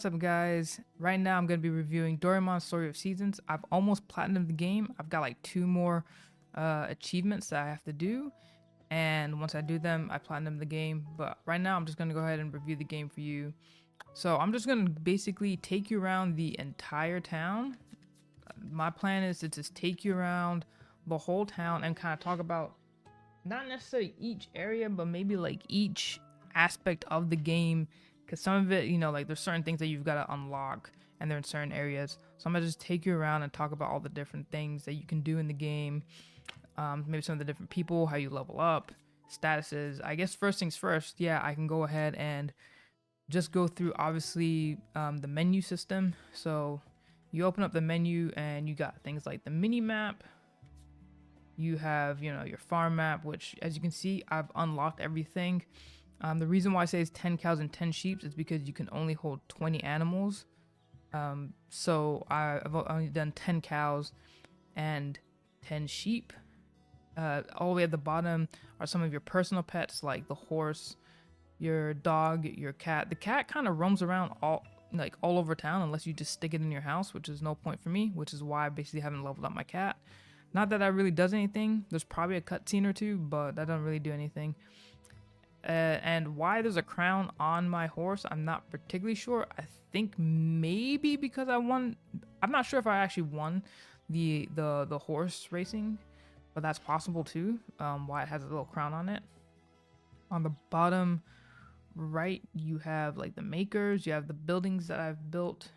What's up, guys? Right now, I'm going to be reviewing Doraemon Story of Seasons. I've almost platinumed the game. I've got like two more achievements that I have to do, and once I do them, I platinum the game. But right now, I'm just going to go ahead and review the game for you. So I'm just going to basically take you around the entire town. My plan is to just take you around the whole town and kind of talk about not necessarily each area, but maybe like each aspect of the game. Because some of it, like there's certain things that you've got to unlock and they're in certain areas. So I'm going to just take you around and talk about all the different things that you can do in the game. Maybe some of the different people, how you level up, statuses. I guess first things first, yeah, I can go ahead and just go through obviously the menu system. So you open up the menu and you got things like the mini map. You have, your farm map, which as you can see, I've unlocked everything. The reason why I say it's 10 cows and 10 sheep is because you can only hold 20 animals. So I've only done 10 cows and 10 sheep. All the way at the bottom are some of your personal pets like the horse, your dog, your cat. The cat kind of roams around all over town unless you just stick it in your house, which is no point for me, which is why I basically haven't leveled up my cat. Not that that really does anything. There's probably a cutscene or two, but that doesn't really do anything. And why there's a crown on my horse, I'm not particularly sure. I think maybe because I won. I'm not sure if I actually won the horse racing, but that's possible too. Why it has a little crown on it. On the bottom right, you have like the makers. You have the buildings that I've built,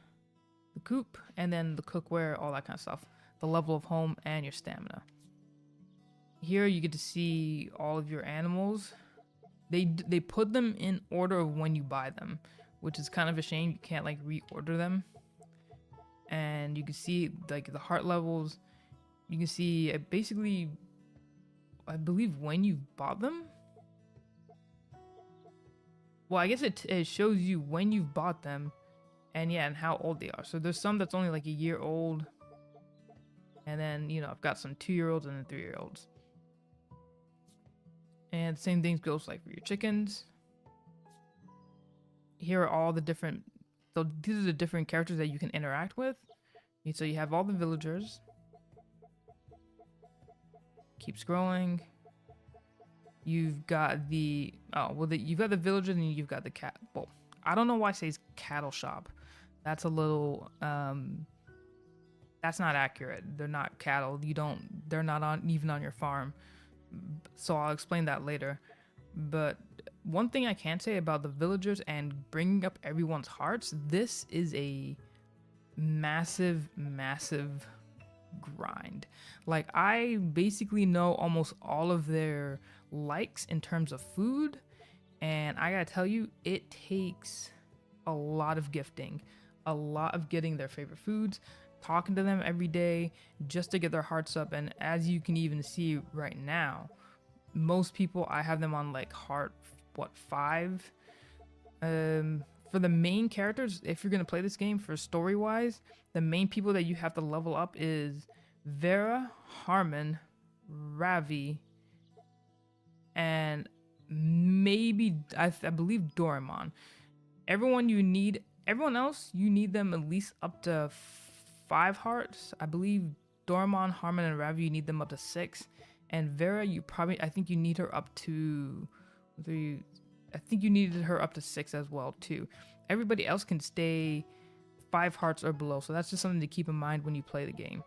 the coop, and then the cookware, all that kind of stuff. The level of home and your stamina. Here you get to see all of your animals. They put them in order of when you buy them, which is kind of a shame. You can't like reorder them. And you can see like the heart levels. You can see basically, I believe when you bought them. Well, I guess it shows you when you've bought them, and yeah, and how old they are. So there's some that's only like a year old, and then I've got some 2-year-olds and then 3-year-olds. And the same thing goes like for your chickens. Here are all the different, so these are the different characters that you can interact with. So you have all the villagers. Keep scrolling. You've got you've got the villagers and you've got the cat. Well, I don't know why it says cattle shop. That's a little, that's not accurate. They're not cattle. They're not even on your farm. So I'll explain that later. But one thing I can say about the villagers and bringing up everyone's hearts, this is a massive grind. Like, I basically know almost all of their likes in terms of food, and I gotta tell you, it takes a lot of gifting, a lot of getting their favorite foods, talking to them every day just to get their hearts up. And as you can even see right now, most people, I have them on like heart 5. For the main characters, if you're gonna play this game for story wise, the main people that you have to level up is Vera, Harmon, Ravi, and maybe I believe Doraemon. Everyone else, you need them at least up to 5 hearts. I believe Doraemon, Harmon, and Ravi, you need them up to 6. And Vera, I think you need her up to 3. I think you needed her up to 6 as well too. Everybody else can stay 5 hearts or below. So that's just something to keep in mind when you play the game.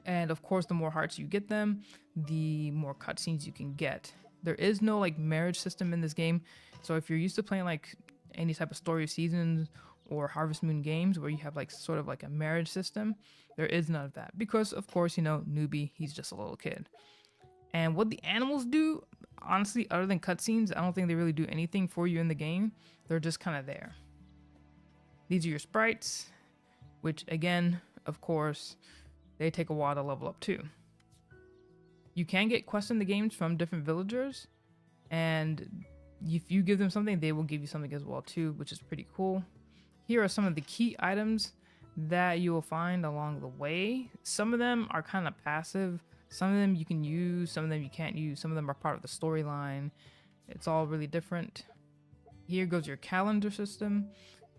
And of course, the more hearts you get them, the more cutscenes you can get. There is no like marriage system in this game. So if you're used to playing like any type of Story of Seasons or Harvest Moon games where you have like sort of like a marriage system, there is none of that. Because of course, newbie, he's just a little kid. And what the animals do, honestly, other than cutscenes, I don't think they really do anything for you in the game. They're just kind of there. These are your sprites, which again, of course, they take a while to level up too. You can get quests in the games from different villagers, and if you give them something, they will give you something as well too, which is pretty cool. Here are some of the key items that you will find along the way. Some of them are kind of passive. Some of them you can use, some of them you can't use. Some of them are part of the storyline. It's all really different. Here goes your calendar system.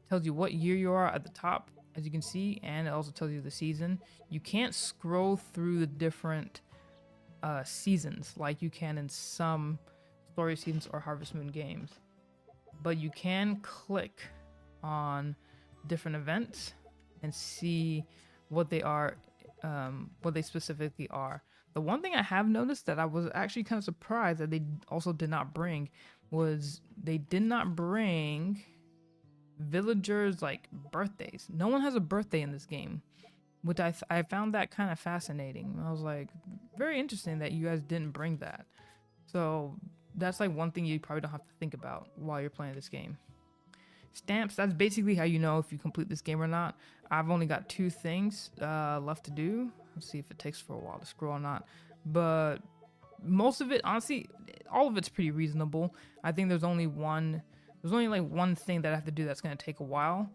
tells you what year you are at the top, as you can see, and it also tells you the season. You can't scroll through the different seasons like you can in some Story of Seasons or Harvest Moon games, but you can click on different events and see what they are, what they specifically are. The one thing I have noticed that I was actually kind of surprised that they also did not bring was they did not bring villagers like birthdays. No one has a birthday in this game, which I found that kind of fascinating. I was like, very interesting that you guys didn't bring that. So that's like one thing you probably don't have to think about while you're playing this game. Stamps, that's basically how you know if you complete this game or not. I've only got 2 things left to do. Let's see if it takes for a while to scroll or not. But most of it, honestly, all of it's pretty reasonable. I think there's only like one thing that I have to do that's going to take a while.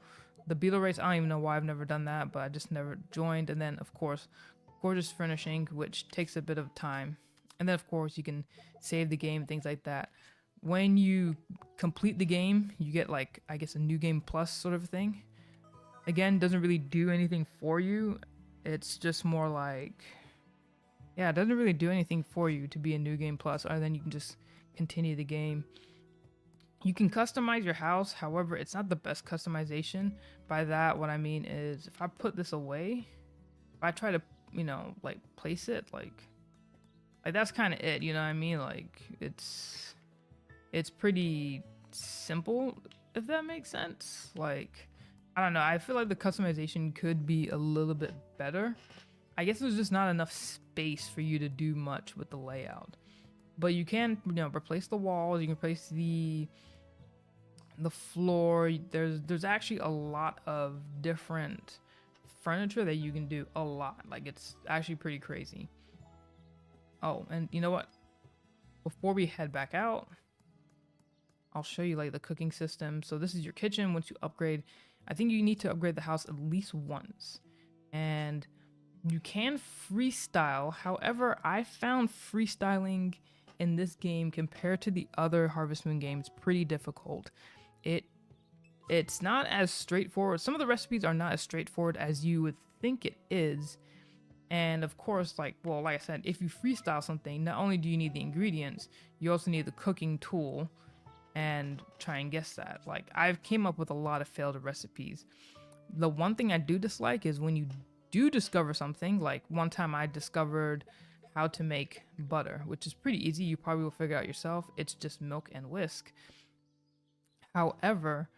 The Beetle race, I don't even know why I've never done that, but I just never joined. And then, of course, gorgeous finishing, which takes a bit of time. And then, of course, you can save the game, things like that. When you complete the game, you get like, I guess, a new game plus sort of thing. Again, doesn't really do anything for you. It's just more like, yeah, it doesn't really do anything for you to be a new game plus, other than you can just continue the game. You can customize your house, however, it's not the best customization. By that, what I mean is, if I put this away, if I try to, like place it, like that's kind of it, you know what I mean? Like, it's pretty simple, if that makes sense. Like, I don't know, I feel like the customization could be a little bit better. I guess there's just not enough space for you to do much with the layout. But you can, replace the walls, you can replace the floor. There's actually a lot of different furniture that you can do, a lot. Like, it's actually pretty crazy. Oh, and you know what? Before we head back out, I'll show you like the cooking system. So this is your kitchen. Once you upgrade, I think you need to upgrade the house at least once. And you can freestyle. However, I found freestyling in this game compared to the other Harvest Moon games pretty difficult. It's not as straightforward. Some of the recipes are not as straightforward as you would think it is. And of course, like I said, if you freestyle something, not only do you need the ingredients, you also need the cooking tool and try and guess that. Like, I've came up with a lot of failed recipes. The one thing I do dislike is when you do discover something. Like, one time I discovered how to make butter, which is pretty easy. You probably will figure out yourself. It's just milk and whisk. However,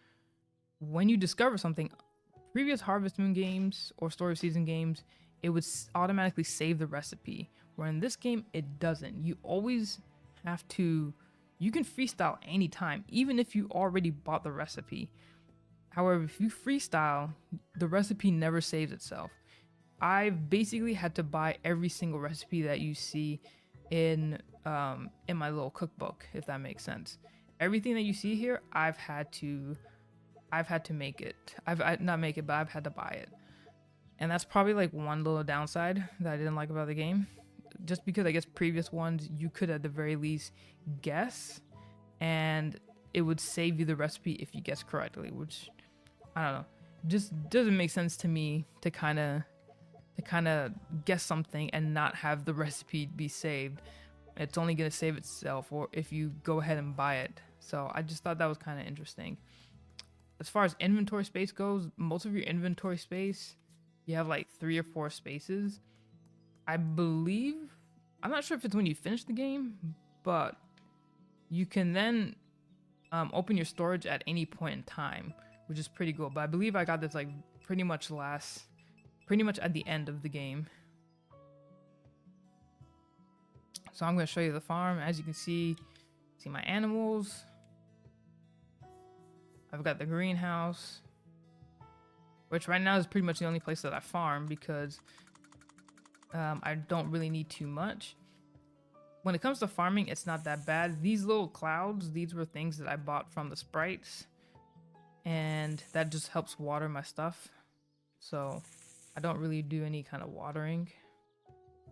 when you discover something, previous Harvest Moon games or Story of Season games, it would automatically save the recipe. Where in this game, it doesn't. You always have to, you can freestyle anytime, even if you already bought the recipe. However, if you freestyle, the recipe never saves itself. I've basically had to buy every single recipe that you see in my little cookbook, if that makes sense. Everything that you see here, I've had to make it. Not make it, but I've had to buy it. And that's probably like one little downside that I didn't like about the game. Just because I guess previous ones you could at the very least guess, and it would save you the recipe if you guess correctly, which I don't know, just doesn't make sense to me to kind of guess something and not have the recipe be saved. It's only going to save itself or if you go ahead and buy it. So I just thought that was kind of interesting. As far as inventory space goes, most of your inventory space, you have like 3 or 4 spaces. I believe, I'm not sure if it's when you finish the game, but you can then open your storage at any point in time, which is pretty cool. But I believe I got this like pretty much at the end of the game. So I'm going to show you the farm. As you can see my animals. I've got the greenhouse, which right now is pretty much the only place that I farm because I don't really need too much. When it comes to farming, it's not that bad. These little clouds, these were things that I bought from the sprites, and that just helps water my stuff. So I don't really do any kind of watering.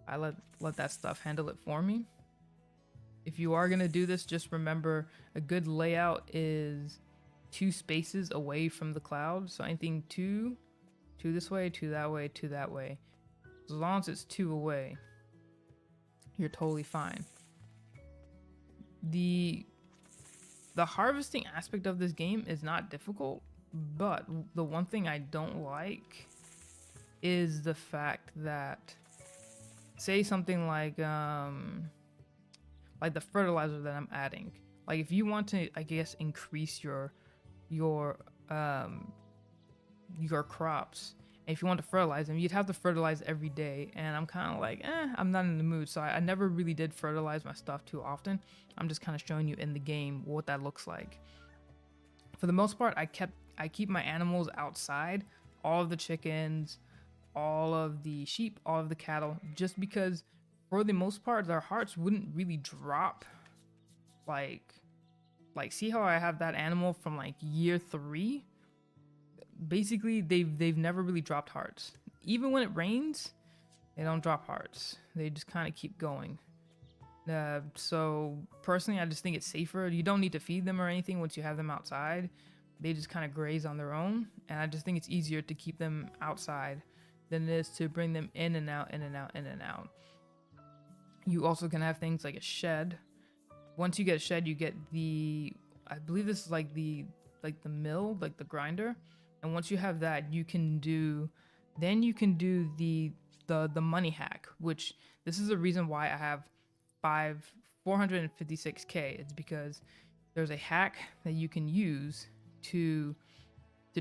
I let that stuff handle it for me. If you are going to do this, just remember a good layout is 2 spaces away from the cloud. So anything 2 this way, 2 that way, 2 that way. As long as it's 2 away, you're totally fine. The harvesting aspect of this game is not difficult, but the one thing I don't like is the fact that, say something like the fertilizer that I'm adding. Like if you want to, I guess, increase your crops, and if you want to fertilize them, you'd have to fertilize every day, and I'm kind of like, I'm not in the mood, so I never really did fertilize my stuff too often. I'm just kind of showing you in the game what that looks like. For the most part, I keep my animals outside, all of the chickens, all of the sheep, all of the cattle, just because for the most part their hearts wouldn't really drop. Like see how I have that animal from like year 3? Basically they've never really dropped hearts. Even when it rains, they don't drop hearts. They just kind of keep going. So personally, I just think it's safer. You don't need to feed them or anything once you have them outside. They just kind of graze on their own, and I just think it's easier to keep them outside than it is to bring them in and out, in and out, in and out. You also can have things like a shed. Once you get a shed, you get I believe this is like the mill, like the grinder. And once you have that, you can do the money hack, which this is the reason why I have 456k. It's because there's a hack that you can use to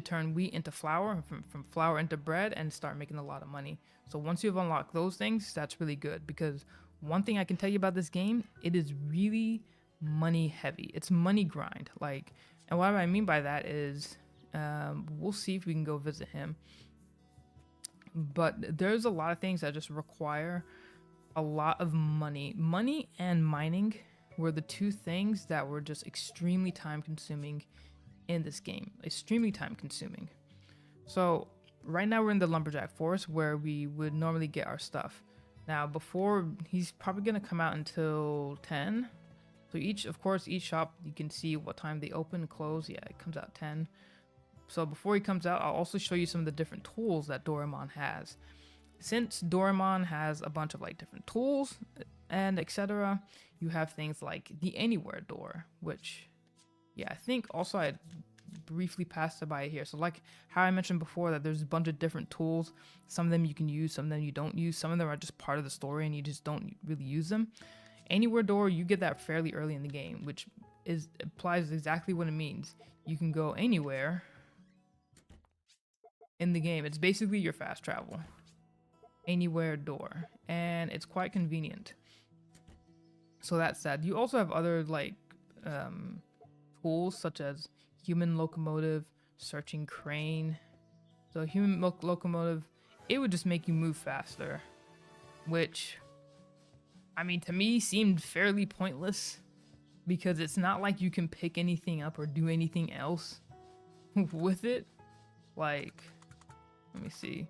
turn wheat into flour, from flour into bread, and start making a lot of money. So once you've unlocked those things, that's really good, because one thing I can tell you about this game, it is really money heavy. It's money grind. And what I mean by that is, we'll see if we can go visit him. But there's a lot of things that just require a lot of money. Money and mining were the 2 things that were just extremely time consuming in this game. Extremely time consuming. So right now we're in the lumberjack forest where we would normally get our stuff. Now before, he's probably gonna come out until 10. So each shop, you can see what time they open and close. Yeah, it comes out 10. So before he comes out, I'll also show you some of the different tools that Doraemon has. Since Doraemon has a bunch of different tools and etc., you have things like the anywhere door, which, yeah, I think also I briefly passed by here. So like how I mentioned before, that there's a bunch of different tools. Some of them you can use, some of them you don't use. Some of them are just part of the story and you just don't really use them. Anywhere door, you get that fairly early in the game, which applies exactly what it means. You can go anywhere in the game. It's basically your fast travel. Anywhere door, and it's quite convenient. So that's that. You also have other tools such as human locomotive, searching crane. So human locomotive, it would just make you move faster, which, I mean, to me seemed fairly pointless, because it's not like you can pick anything up or do anything else with it. Let me see.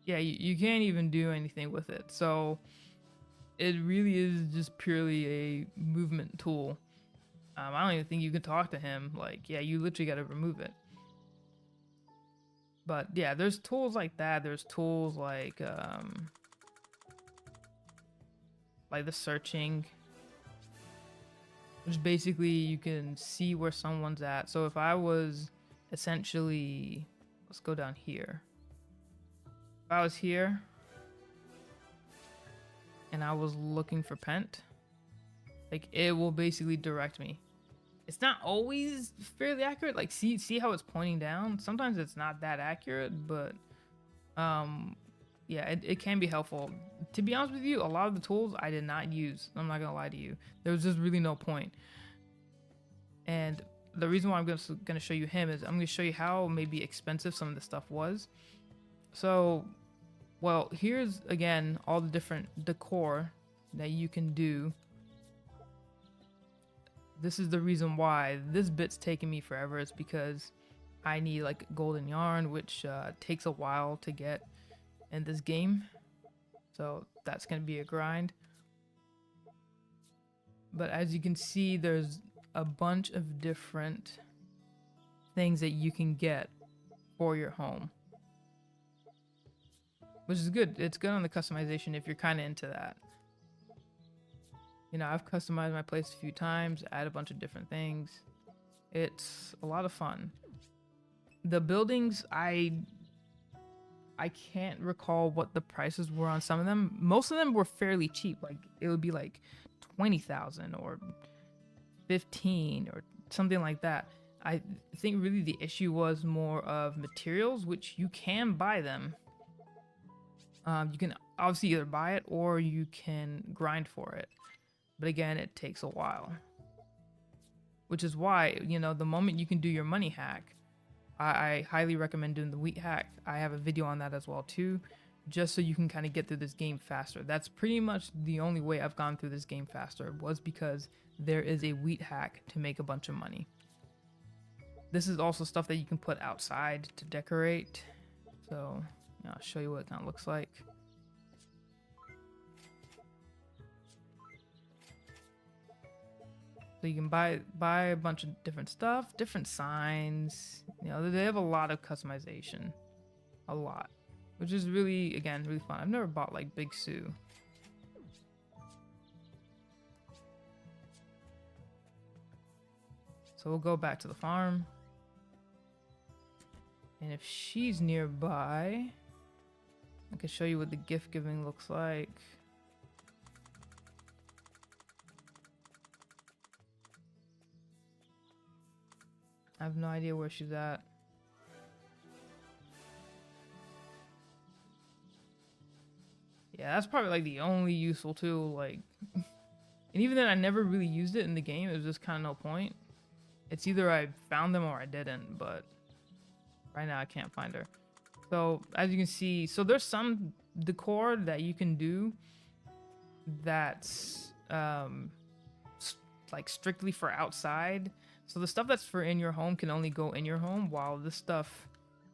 Yeah, you can't even do anything with it. So it really is just purely a movement tool. I don't even think you can talk to him. Yeah, you literally got to remove it. But yeah, there's tools like that. There's tools like the searching, which basically you can see where someone's at. So if I was essentially, let's go down here. If I was here and I was looking for Pent, it will basically direct me. It's not always fairly accurate. See how it's pointing down? Sometimes it's not that accurate, but yeah, it can be helpful. To be honest with you, a lot of the tools I did not use. I'm not gonna lie to you. There was just really no point. And the reason why I'm gonna show you him is I'm gonna show you how maybe expensive some of the stuff was. So, well, here's again all the different decor that you can do. This is the reason why this bit's taking me forever. It's because I need golden yarn, which takes a while to get in this game. So that's gonna be a grind. But as you can see, there's a bunch of different things that you can get for your home, which is good. It's good on the customization if you're kind of into that. You know, I've customized my place a few times, add a bunch of different things. It's a lot of fun. The buildings, I can't recall what the prices were on some of them. Most of them were fairly cheap. Like it would be like 20,000 or 15 or something like that. I think really the issue was more of materials, which you can buy them. You can obviously either buy it or you can grind for it. But again, it takes a while. Which is why, you know, the moment you can do your money hack, I highly recommend doing the wheat hack. I have a video on that as well too, just so you can kind of get through this game faster. That's pretty much the only way I've gone through this game faster, was because there is a wheat hack to make a bunch of money. This is also stuff that you can put outside to decorate. So I'll show you what it kind of looks like. So you can buy a bunch of different stuff, different signs. You know, they have a lot of customization, a lot, which is really, again, really fun. I've never bought like Big Sue. So we'll go back to the farm. And if she's nearby, I can show you what the gift giving looks like. I have no idea where she's at. Yeah, that's probably like the only useful tool, like, and even then I never really used it in the game. It was just kind of no point. It's either I found them or I didn't, but right now I can't find her. So as you can see, so there's some decor that you can do that's like strictly for outside. So the stuff that's for in your home can only go in your home, while this stuff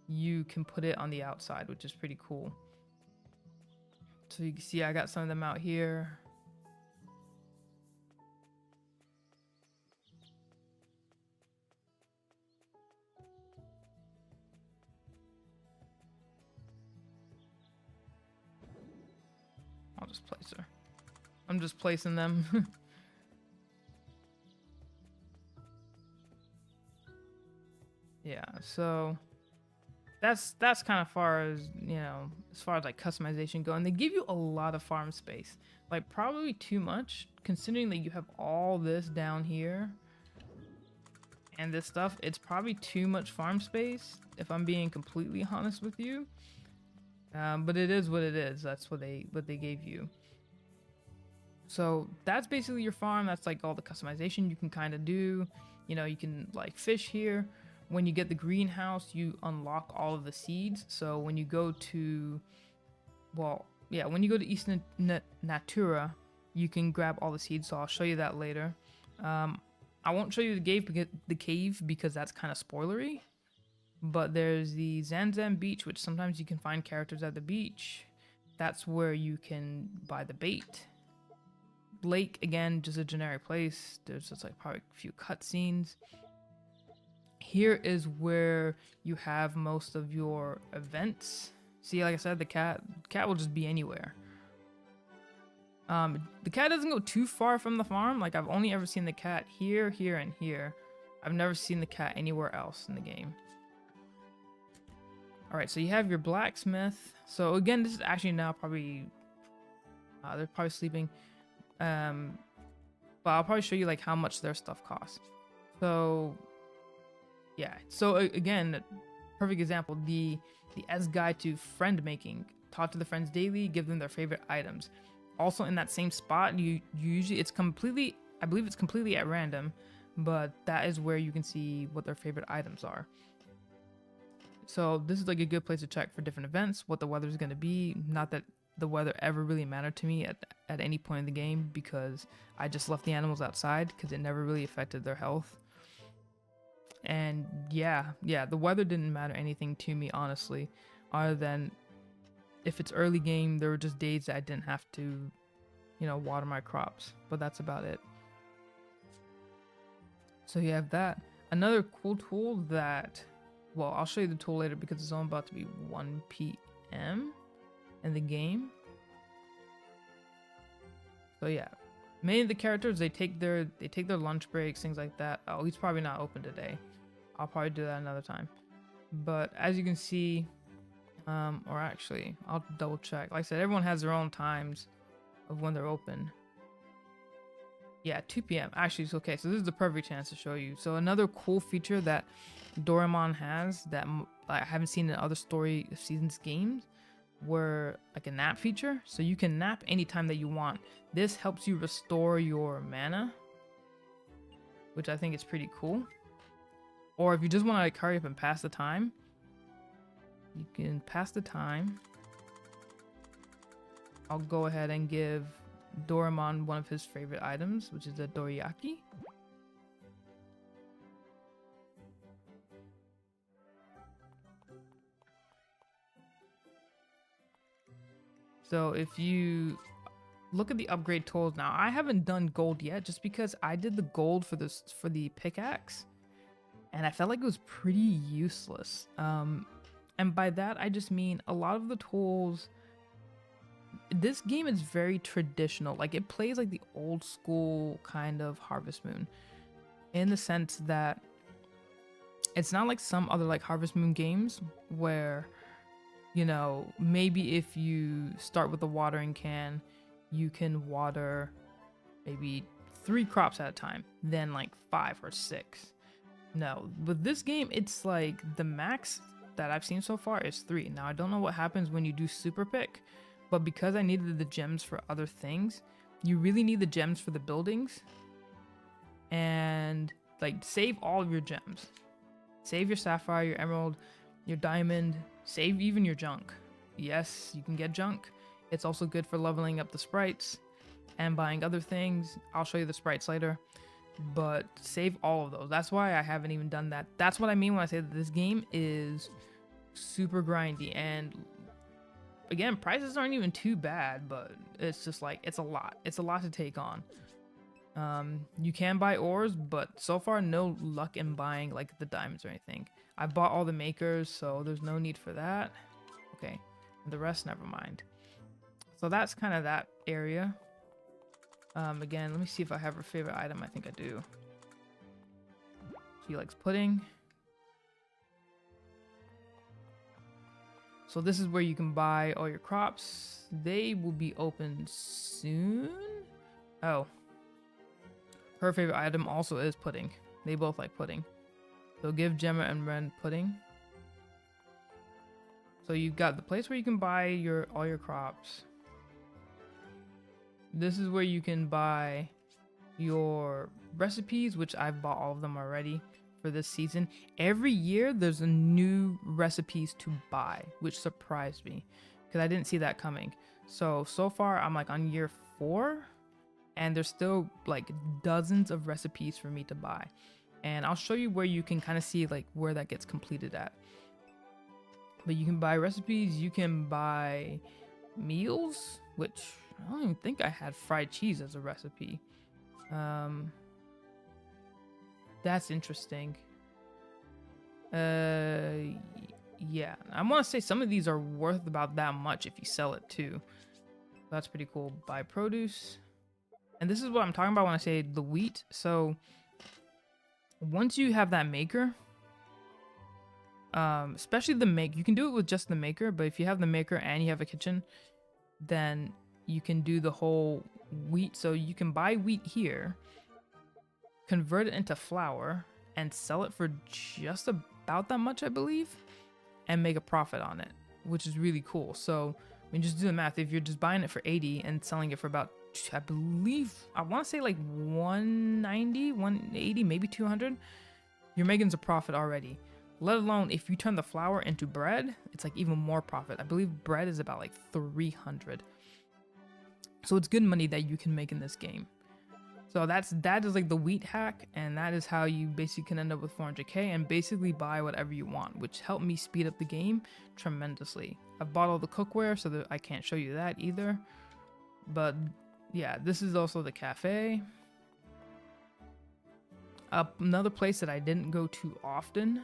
you can put it on the outside, which is pretty cool. So you can see I got some of them out here. I'll just place her. I'm just placing them. Yeah, so that's kind of far as, you know, as far as like customization go. And they give you a lot of farm space, like probably too much considering that you have all this down here and this stuff. It's probably too much farm space if I'm being completely honest with you. But it is what it is. That's what they gave you. So that's basically your farm. That's like all the customization you can kind of do. You know, you can like fish here. When you get the greenhouse, you unlock all of the seeds. So when you go to, well, yeah, when you go to East Natura, you can grab all the seeds. So I'll show you that later. I won't show you the cave because that's kind of spoilery. But there's the Zanzam Beach, which sometimes you can find characters at the beach. That's where you can buy the bait. Lake, again, just a generic place. There's just like probably a few cutscenes. Here is where you have most of your events. See, like I said, the cat will just be anywhere. The cat doesn't go too far from the farm. Like, I've only ever seen the cat here, here, and here. I've never seen the cat anywhere else in the game. Alright, so you have your blacksmith. So again, this is actually now probably, they're probably sleeping. But I'll probably show you like how much their stuff costs. So yeah, so again, perfect example, the S guide to friend making. Talk to the friends daily, give them their favorite items. Also in that same spot, you usually, it's completely, I believe it's completely at random, but that is where you can see what their favorite items are. So this is like a good place to check for different events, what the weather is going to be. Not that the weather ever really mattered to me at any point in the game, because I just left the animals outside because it never really affected their health. And yeah, the weather didn't matter anything to me, honestly, other than if it's early game, there were just days that I didn't have to, you know, water my crops, but that's about it. So you have that. Another cool tool that, well, I'll show you the tool later because it's only about to be 1 p.m. in the game. So yeah, many of the characters, they take their lunch breaks, things like that. Oh, he's probably not open today. I'll probably do that another time. But as you can see, or actually, I'll double check. Like I said, everyone has their own times of when they're open. Yeah, 2 p.m. Actually, it's okay. So this is the perfect chance to show you. So another cool feature that Doraemon has that I haven't seen in other Story of Seasons games were like a nap feature. So you can nap anytime that you want. This helps you restore your mana, which I think is pretty cool. Or if you just want to like hurry up and pass the time, you can pass the time. I'll go ahead and give Doraemon one of his favorite items, which is the dorayaki. So if you look at the upgrade tools now, I haven't done gold yet just because I did the gold for the pickaxe and I felt like it was pretty useless. And by that I just mean a lot of the tools, this game is very traditional. Like it plays like the old school kind of Harvest Moon in the sense that it's not like some other like Harvest Moon games where, you know, maybe if you start with a watering can, you can water maybe 3 crops at a time, then like 5 or 6. No, with this game, it's like the max that I've seen so far is 3. Now, I don't know what happens when you do super pick, but because I needed the gems for other things, you really need the gems for the buildings. And like save all of your gems. Save your sapphire, your emerald, your diamond, save even your junk. Yes, you can get junk. It's also good for leveling up the sprites and buying other things. I'll show you the sprites later, but save all of those. That's why I haven't even done that. That's what I mean when I say that this game is super grindy. And again, prices aren't even too bad, but it's just like, it's a lot. It's a lot to take on. You can buy ores, but so far no luck in buying like the diamonds or anything. I bought all the makers, so there's no need for that. Okay, and the rest, never mind. So that's kind of that area. Again, let me see if I have her favorite item. I think I do. She likes pudding. So this is where you can buy all your crops. They will be open soon. Oh. Her favorite item also is pudding. They both like pudding. So give Gemma and Ren pudding. So you've got the place where you can buy all your crops. This is where you can buy your recipes, which I've bought all of them already for this season. Every year there's a new recipes to buy, which surprised me because I didn't see that coming. So far I'm like on year 4 and there's still like dozens of recipes for me to buy. And I'll show you where you can kind of see like where that gets completed at. But you can buy recipes, you can buy meals, which I don't even think I had fried cheese as a recipe. That's interesting. Yeah, I want to say some of these are worth about that much if you sell it too. That's pretty cool. Buy produce. And this is what I'm talking about when I say the wheat. So once you have that maker, especially the make, you can do it with just the maker, but if you have the maker and you have a kitchen, then you can do the whole wheat. So you can buy wheat here, convert it into flour, and sell it for just about that much, I believe, and make a profit on it, which is really cool. So when you just do the math, if you're just buying it for 80 and selling it for about, I believe, I want to say like 190, 180, maybe 200, you're making a profit already. Let alone if you turn the flour into bread, it's like even more profit. I believe bread is about like 300. So it's good money that you can make in this game. So that is like the wheat hack, and that is how you basically can end up with 400k and basically buy whatever you want, which helped me speed up the game tremendously. I've bought all the cookware, so that I can't show you that either. But yeah, this is also the cafe. Another place that I didn't go too often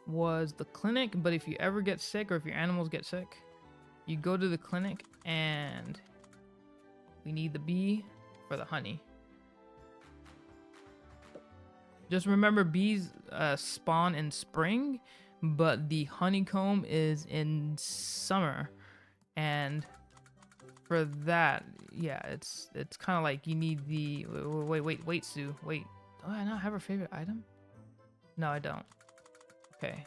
was the clinic, but if you ever get sick or if your animals get sick, you go to the clinic and we need the bee for the honey. Just remember, bees spawn in spring, but the honeycomb is in summer. And for that, yeah, it's kind of like you need the... Wait, Sue. Wait. Do I not have her favorite item? No, I don't. Okay.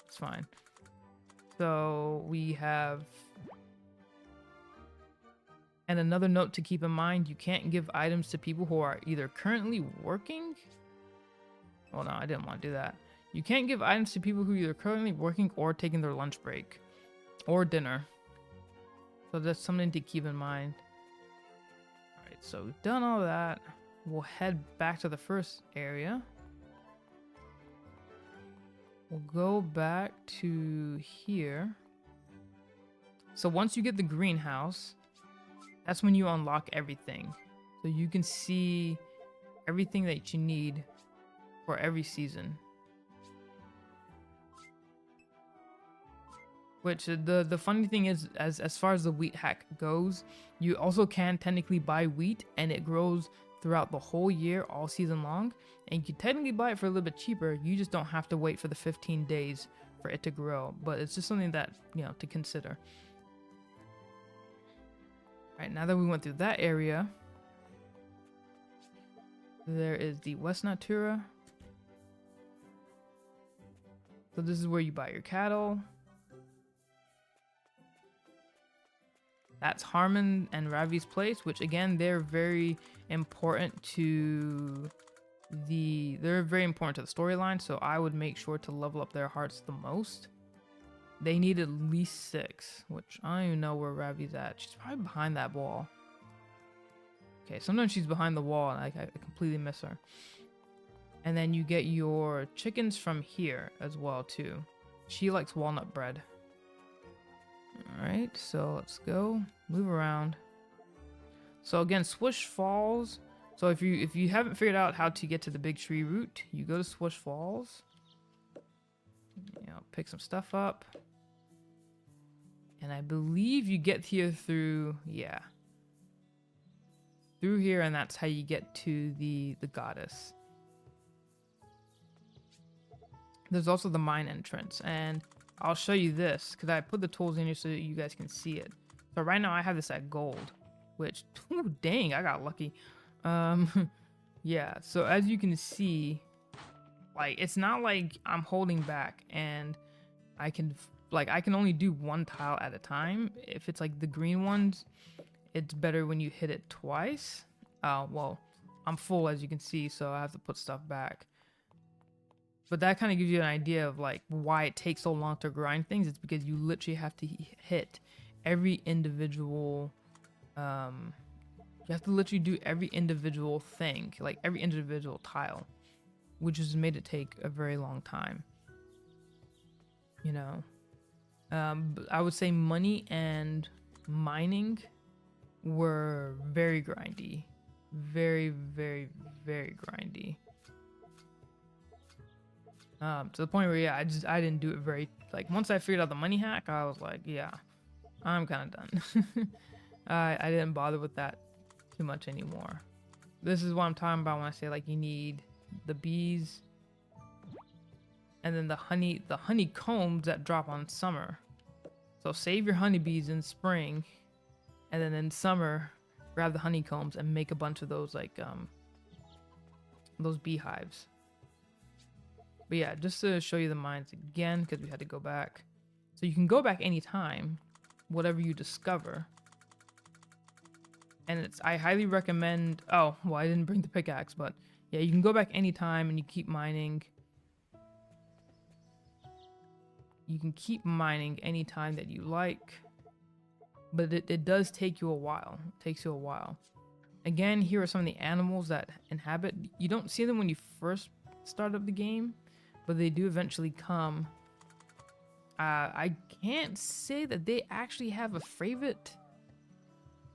It's fine. So we have... And another note to keep in mind, you can't give items to people who are either currently working... Well, no, I didn't want to do that. You can't give items to people who are either currently working or taking their lunch break. Or dinner. So that's something to keep in mind. Alright, so we've done all that. We'll head back to the first area. We'll go back to here. So once you get the greenhouse, that's when you unlock everything. So you can see everything that you need for every season. Which the funny thing is, as far as the wheat hack goes, you also can technically buy wheat and it grows throughout the whole year, all season long. And you can technically buy it for a little bit cheaper. You just don't have to wait for the 15 days for it to grow. But it's just something that, you know, to consider. Alright, now that we went through that area, there is the West Natura. So this is where you buy your cattle. That's Harmon and Ravi's place, which again, they're very important to the storyline, so I would make sure to level up their hearts the most. They need at least 6, which I don't even know where Ravi's at. She's probably behind that wall. Okay, sometimes she's behind the wall and I completely miss her. And then you get your chickens from here as well too. She likes walnut bread. Alright, so let's go. Move around. So again, Swish Falls. So if you haven't figured out how to get to the big tree route, you go to Swish Falls. You know, pick some stuff up. And I believe you get here through, yeah. Through here, and that's how you get to the goddess. There's also the mine entrance, and I'll show you this because I put the tools in here so that you guys can see it. So right now I have this at gold, which, ooh, dang, I got lucky. Yeah, so as you can see, like, it's not like I'm holding back and I can only do one tile at a time. If it's like the green ones, it's better when you hit it twice. Well, I'm full as you can see, so I have to put stuff back. But that kind of gives you an idea of like why it takes so long to grind things. It's because you literally have to hit every individual, you have to literally do every individual thing, like every individual tile, which has made it take a very long time. You know, I would say money and mining were very grindy, very, very, very grindy. To the point where, yeah, I didn't do it very, like, once I figured out the money hack, I was like, yeah, I'm kind of done. I didn't bother with that too much anymore. This is what I'm talking about when I say, like, you need the bees and then the honeycombs that drop on summer. So save your honeybees in spring, and then in summer, grab the honeycombs and make a bunch of those, like, those beehives. But yeah, just to show you the mines again, because we had to go back. So you can go back anytime, whatever you discover. And I highly recommend, oh, well, I didn't bring the pickaxe, but yeah, you can go back anytime and you keep mining. You can keep mining anytime that you like, but it does take you a while. It takes you a while. Again, here are some of the animals that inhabit. You don't see them when you first start up the game, but they do eventually come. I can't say that they actually have a favorite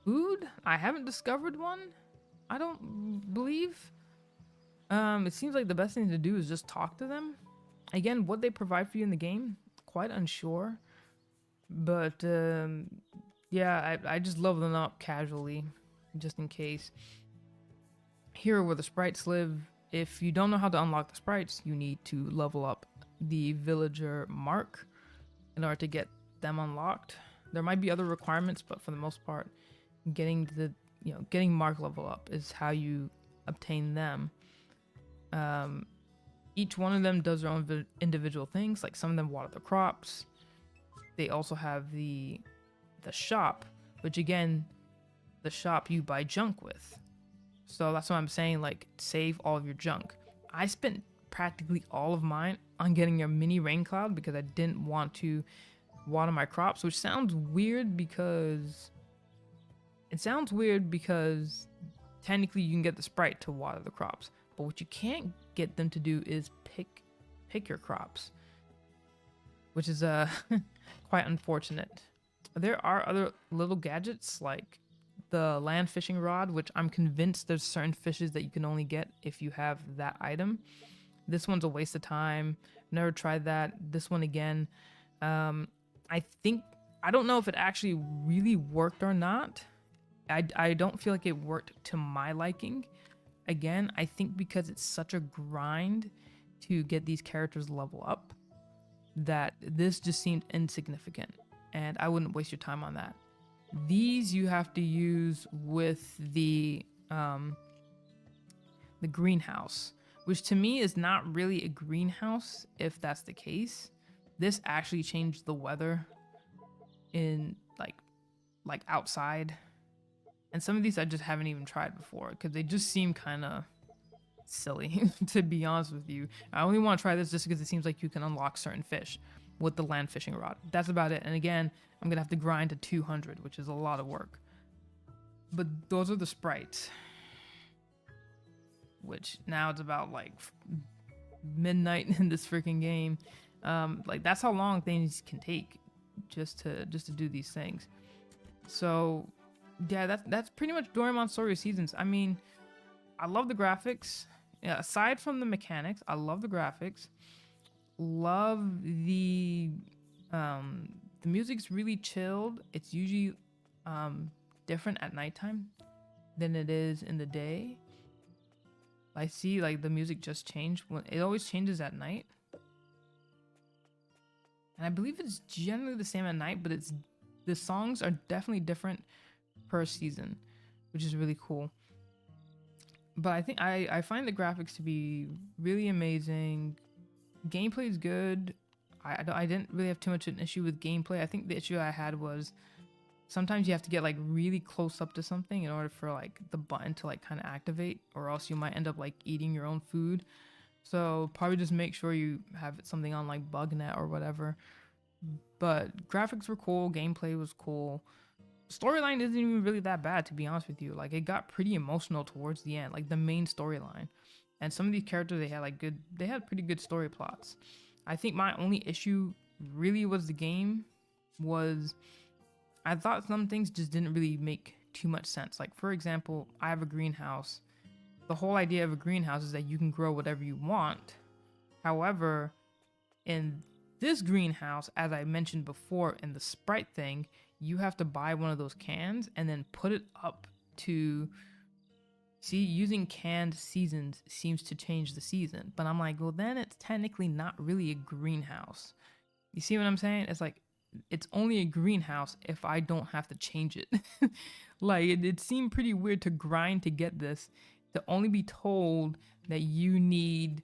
food. I haven't discovered one, I don't believe. It seems like the best thing to do is just talk to them. Again, what they provide for you in the game, quite unsure. But yeah, I just level them up casually, just in case. Here, where the sprites live, if you don't know how to unlock the sprites, you need to level up the villager Mark in order to get them unlocked. There might be other requirements, but for the most part, getting Mark level up is how you obtain them. Each one of them does their own individual things. Like some of them water the crops. They also have the shop, which again, the shop you buy junk with. So that's what I'm saying, like, save all of your junk. I spent practically all of mine on getting a mini rain cloud because I didn't want to water my crops, which sounds weird because technically you can get the sprite to water the crops, but what you can't get them to do is pick your crops, which is quite unfortunate. There are other little gadgets like the land fishing rod, which I'm convinced there's certain fishes that you can only get if you have that item. This one's a waste of time. Never tried that. This one again, I don't know if it actually really worked or not. I don't feel like it worked to my liking. Again, I think because it's such a grind to get these characters level up that this just seemed insignificant, and I wouldn't waste your time on that. These you have to use with the greenhouse, which to me is not really a greenhouse if that's the case. This actually changed the weather in like outside. And some of these I just haven't even tried before because they just seem kind of silly, to be honest with you. I only want to try this just because it seems like you can unlock certain fish with the land fishing rod. That's about it. And again, I'm going to have to grind to 200, which is a lot of work. But those are the sprites, which now it's about like midnight in this freaking game. Like that's how long things can take just to do these things. So yeah, that's pretty much Doraemon Story of Seasons. I mean, I love the graphics. Yeah, aside from the mechanics, I love the graphics. Love the music's really chilled. It's usually different at nighttime than it is in the day. I see like the music just changed when it always changes at night. And I believe it's generally the same at night, but the songs are definitely different per season, which is really cool. But I think I find the graphics to be really amazing. Gameplay is good. I didn't really have too much an issue with gameplay. I think the issue I had was sometimes you have to get like really close up to something in order for like the button to like kind of activate, or else you might end up like eating your own food. So probably just make sure you have something on like BugNet or whatever. But graphics were cool, gameplay was cool. Storyline isn't even really that bad, to be honest with you. Like it got pretty emotional towards the end, like the main storyline. And some of these characters, they had pretty good story plots. I think my only issue really was the game was I thought some things just didn't really make too much sense. Like for example, I have a greenhouse. The whole idea of a greenhouse is that you can grow whatever you want. However, in this greenhouse, as I mentioned before in the sprite thing, you have to buy one of those cans and then put it up to see. Using canned seasons seems to change the season, but I'm like, well, then it's technically not really a greenhouse. You see what I'm saying? It's like it's only a greenhouse if I don't have to change it. Like it seemed pretty weird to grind to get this, to only be told that you need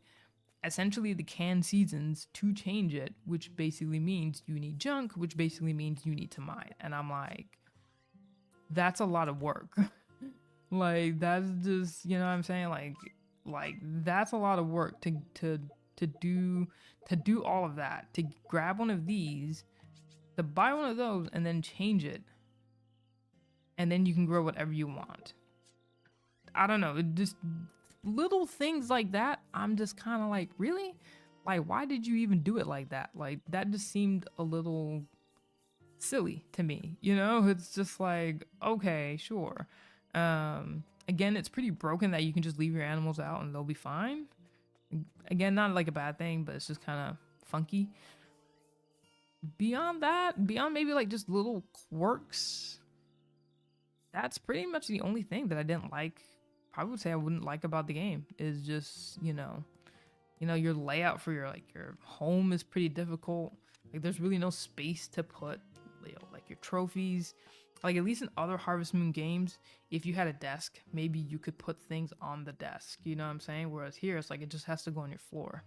essentially the canned seasons to change it, which basically means you need junk, which basically means you need to mine. And I'm like, that's a lot of work. Like that's just, you know what I'm saying? Like that's a lot of work to do all of that, to grab one of these, to buy one of those and then change it. And then you can grow whatever you want. I don't know, it just little things like that, I'm just kind of like, really? Like, why did you even do it like that? Like, that just seemed a little silly to me, you know? It's just like, okay, sure. Again, it's pretty broken that you can just leave your animals out and they'll be fine. Again, not like a bad thing, but it's just kind of funky. Beyond that, beyond maybe like just little quirks, that's pretty much the only thing that I didn't like. Probably would say I wouldn't like about the game is just, your layout for your home is pretty difficult. Like there's really no space to put, like your trophies. Like at least in other Harvest Moon games, if you had a desk, maybe you could put things on the desk. You know what I'm saying? Whereas here, it's like it just has to go on your floor.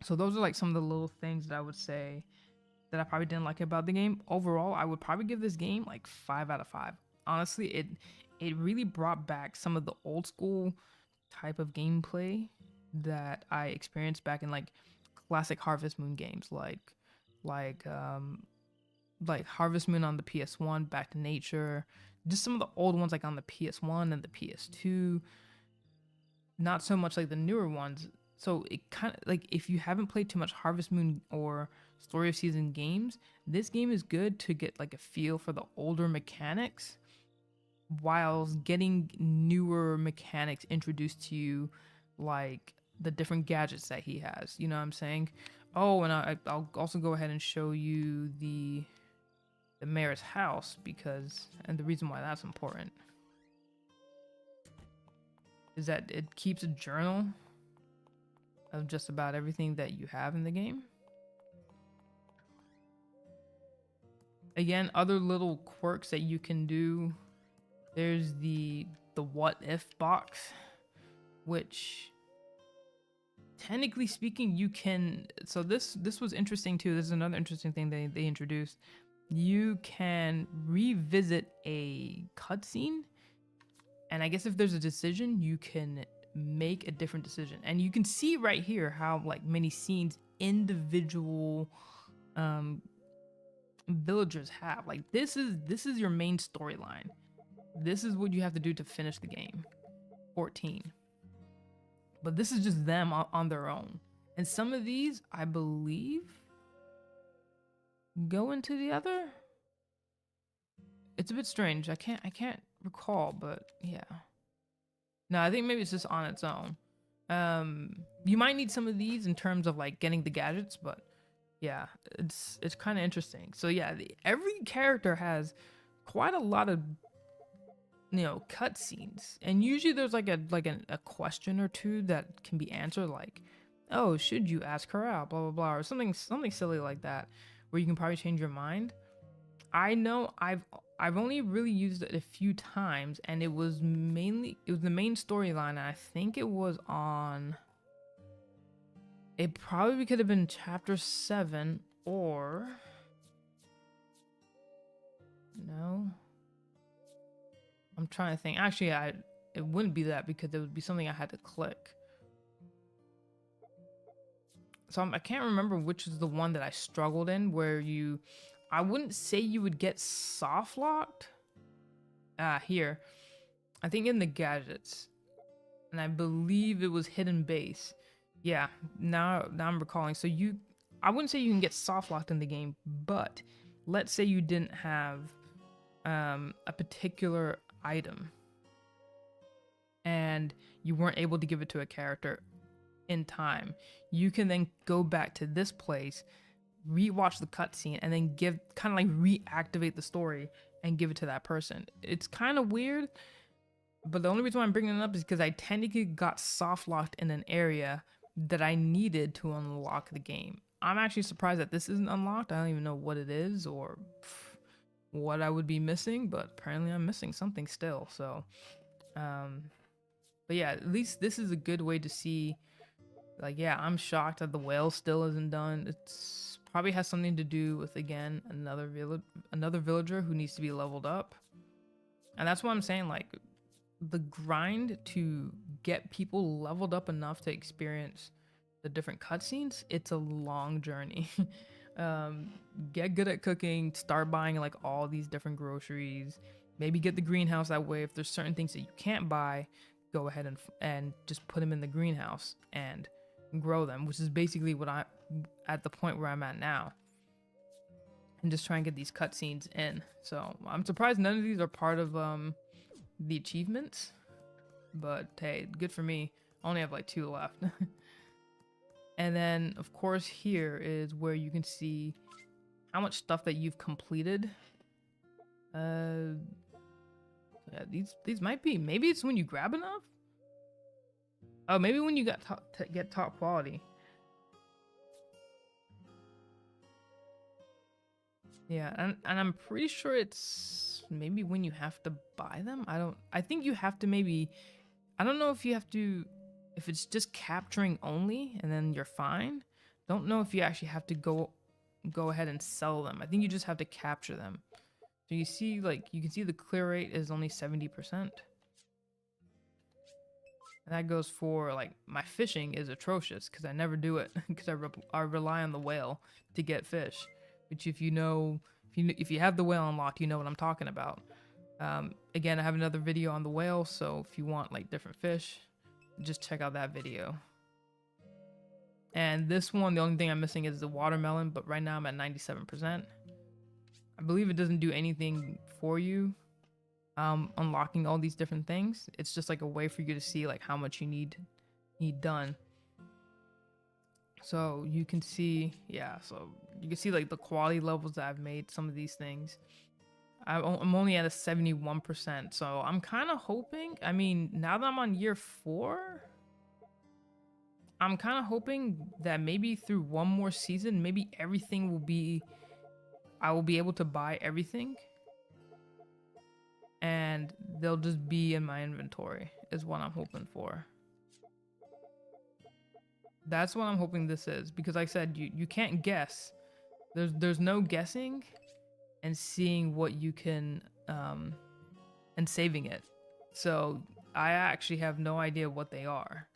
So those are like some of the little things that I would say that I probably didn't like about the game. Overall, I would probably give this game like 5 out of 5. Honestly, it really brought back some of the old school type of gameplay that I experienced back in like classic Harvest Moon games, like Harvest Moon on the PS1, Back to Nature, just some of the old ones like on the PS1 and the PS2. Not so much like the newer ones. So it kind of like if you haven't played too much Harvest Moon or Story of Season games, this game is good to get like a feel for the older mechanics while getting newer mechanics introduced to you, like the different gadgets that he has. You know what I'm saying? Oh, and I'll also go ahead and show you the mayor's house and the reason why that's important is that it keeps a journal of just about everything that you have in the game. Again, other little quirks that you can do. There's the what if box, which technically speaking you can. So this was interesting too. This is another interesting thing they introduced. You can revisit a cutscene, and I guess if there's a decision, you can make a different decision. And you can see right here how like many scenes individual villagers have. Like this is your main storyline. This is what you have to do to finish the game. 14. But this is just them on their own. And some of these, I believe, go into the other. It's a bit strange. I can't recall, but yeah. No, I think maybe it's just on its own. You might need some of these in terms of like getting the gadgets, but yeah, it's kind of interesting. So yeah, every character has quite a lot of cutscenes, and usually there's like a question or two that can be answered, like, oh, should you ask her out, blah blah blah, or something silly like that, where you can probably change your mind. I know I've only really used it a few times, and it was the main storyline. And I think it was on. It probably could have been chapter 7 or no. I'm trying to think. Actually, it wouldn't be that because it would be something I had to click. So I can't remember which is the one that I struggled in, where I wouldn't say you would get soft locked. Here. I think in the gadgets. And I believe it was hidden base. Yeah, now I'm recalling. So I wouldn't say you can get soft locked in the game, but let's say you didn't have a particular item and you weren't able to give it to a character in time. You can then go back to this place, rewatch the cutscene, and then kind of like reactivate the story and give it to that person. It's kind of weird, but the only reason why I'm bringing it up is because I technically got soft locked in an area that I needed to unlock the game. I'm actually surprised that this isn't unlocked. I don't even know what it is or what I would be missing, but apparently I'm missing something still. So, but yeah, at least this is a good way to see. Like, yeah, I'm shocked that the whale still isn't done. It's probably has something to do with, again, another villager who needs to be leveled up. And that's what I'm saying, like, the grind to get people leveled up enough to experience the different cutscenes, it's a long journey. Get good at cooking, start buying like all these different groceries, maybe get the greenhouse. That way, if there's certain things that you can't buy, go ahead and just put them in the greenhouse and grow them, which is basically what I'm at the point where I'm at now, and just try and get these cutscenes in. So I'm surprised none of these are part of the achievements. But hey, good for me. I only have like 2 left. And then of course here is where you can see how much stuff that you've completed. Yeah, these might be, maybe it's when you grab enough. Oh, maybe when you get top quality. Yeah, and I'm pretty sure it's maybe when you have to buy them. I think you have to maybe, I don't know if you have to, if it's just capturing only and then you're fine. Don't know if you actually have to go ahead and sell them. I think you just have to capture them. So you see, like, you can see the clear rate is only 70%. And that goes for, like, my fishing is atrocious because I never do it because I rely on the whale to get fish. Which if you know, if you have the whale unlocked, you know what I'm talking about. Again, I have another video on the whale, so if you want like different fish, just check out that video. And this one, the only thing I'm missing is the watermelon, but right now I'm at 97%. I believe it doesn't do anything for you, unlocking all these different things. It's just like a way for you to see like how much you need done. So you can see, yeah, so you can see like the quality levels that I've made some of these things. I'm only at a 71%, so I'm kind of hoping, I mean, now that I'm on year 4, I'm kind of hoping that maybe through one more season, maybe everything will be, I will be able to buy everything, and they'll just be in my inventory, is what I'm hoping for. That's what I'm hoping this is, because like I said, you can't guess. There's no guessing and seeing what you can and saving it. So I actually have no idea what they are.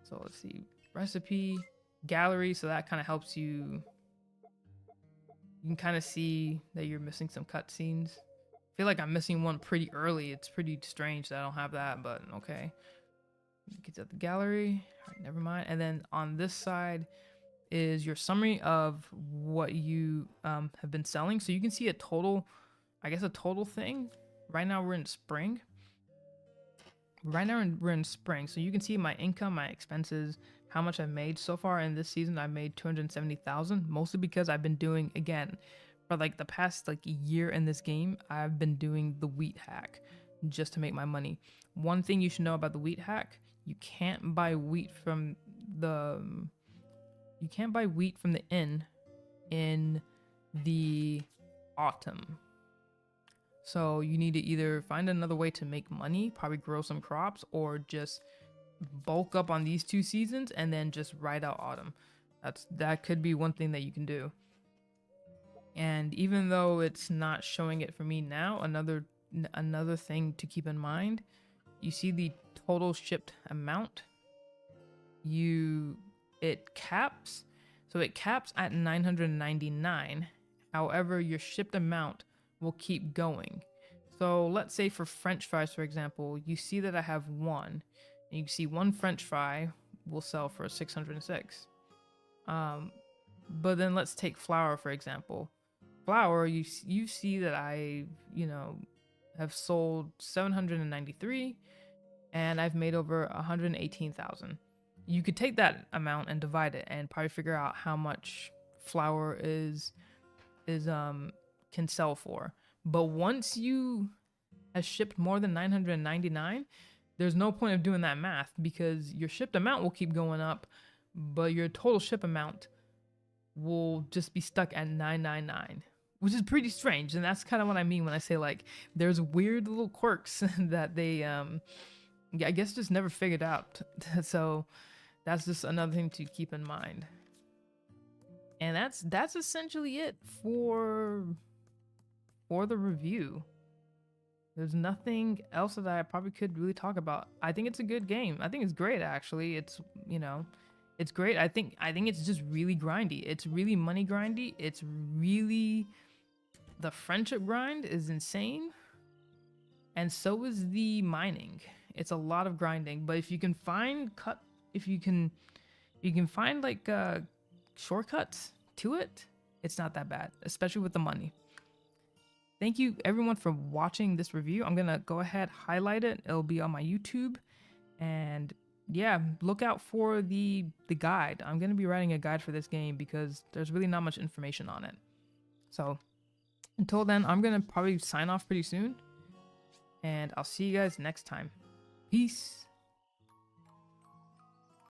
So let's see, recipe, gallery, so that kind of helps you. You can kind of see that you're missing some cutscenes. I feel like I'm missing one pretty early. It's pretty strange that I don't have that, but okay. Get to the gallery. All right, never mind. And then on this side is your summary of what you have been selling. So you can see a total, I guess a total thing. Right now we're in spring. We're in spring. So you can see my income, my expenses, how much I've made so far in this season. I made 270,000, mostly because I've been doing, again, for like the past like year in this game, I've been doing the wheat hack just to make my money. One thing you should know about the wheat hack, you can't buy wheat from the inn in the autumn. So you need to either find another way to make money, probably grow some crops, or just bulk up on these 2 seasons and then just ride out autumn. That could be one thing that you can do. And even though it's not showing it for me now, another thing to keep in mind, you see the total shipped amount. It caps, so it caps at 999. However, your shipped amount will keep going. So let's say for French fries, for example, you see that I have 1, and you can see 1 French fry will sell for 606. But then let's take flour, for example. Flour, you see that I, have sold 793, and I've made over 118,000. You could take that amount and divide it and probably figure out how much flour can sell for. But once you have shipped more than 999, there's no point of doing that math because your shipped amount will keep going up, but your total ship amount will just be stuck at 999, which is pretty strange. And that's kind of what I mean when I say like there's weird little quirks that they I guess just never figured out. So that's just another thing to keep in mind. And that's essentially it for the review. There's nothing else that I probably could really talk about. I think it's a good game. I think it's great actually. It's, it's great. I think it's just really grindy. It's really money grindy. It's really, the friendship grind is insane. And so is the mining. It's a lot of grinding, but if you can find like shortcuts to it, it's not that bad, especially with the money. thank you everyone for watching this review. I'm gonna go ahead, highlight it. It'll be on my YouTube. And yeah, look out for the guide. I'm gonna be writing a guide for this game because there's really not much information on it. So until then, I'm gonna probably sign off pretty soon. And I'll see you guys next time. Peace.